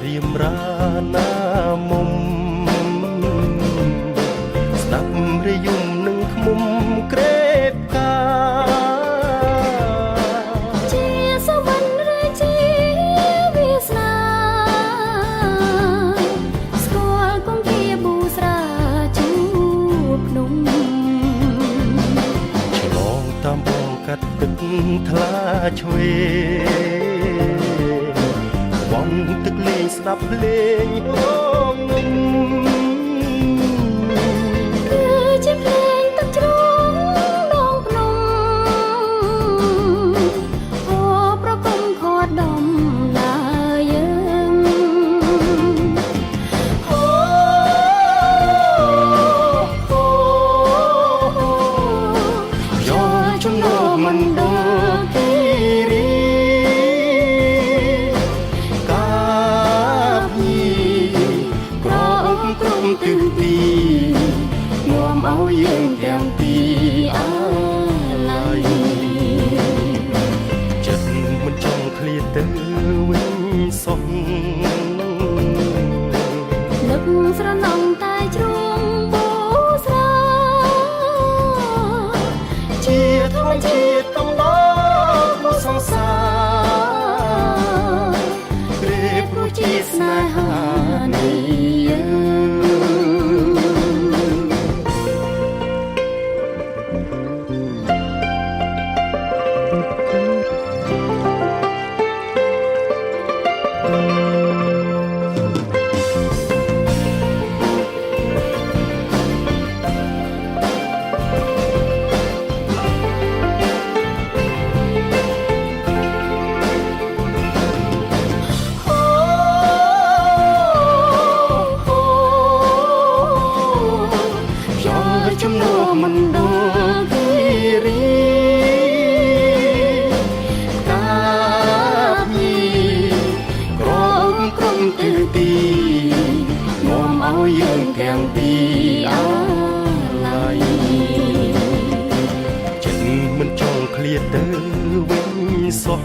រៀមរាណាមុំស្ដាប់រយំនឹងឃ្មុំក្រេបកាជាសវណ្ណរាជាវាសនាស្គាល់គង្គាប៊ូស្រាជួបភ្នំឆ្លងតាមបងកាត់ទឹកថ្លាឆ្វេវងទឹកលេងស្ដាប់ភ្លេងហងងំគឺជាភ្លេងទឹកជ្រងដងភ្នំអូប្រគំខត់ដំណើរយើងអូយកជំនោរមិនដល់គិរីទិសទីនាំឲ្យយើងទាំងពីរអាឡ័យចិត្តមិនចង់ឃ្លាតទៅវិញសោះនឹកស្រណងតែជ្រុងបូស្រាជាធម្មជាតិកំដរមកសង្សារព្រេព្រោះជាស្នេហានៃយើងជំនោរមិនដល់គិរីតាភីក្រមក្រុមទិសទីនាំឲ្យយើងទាំងពីរអាឡ័យចិត្តមិនចង់ឃ្លាតទៅវិញសោះ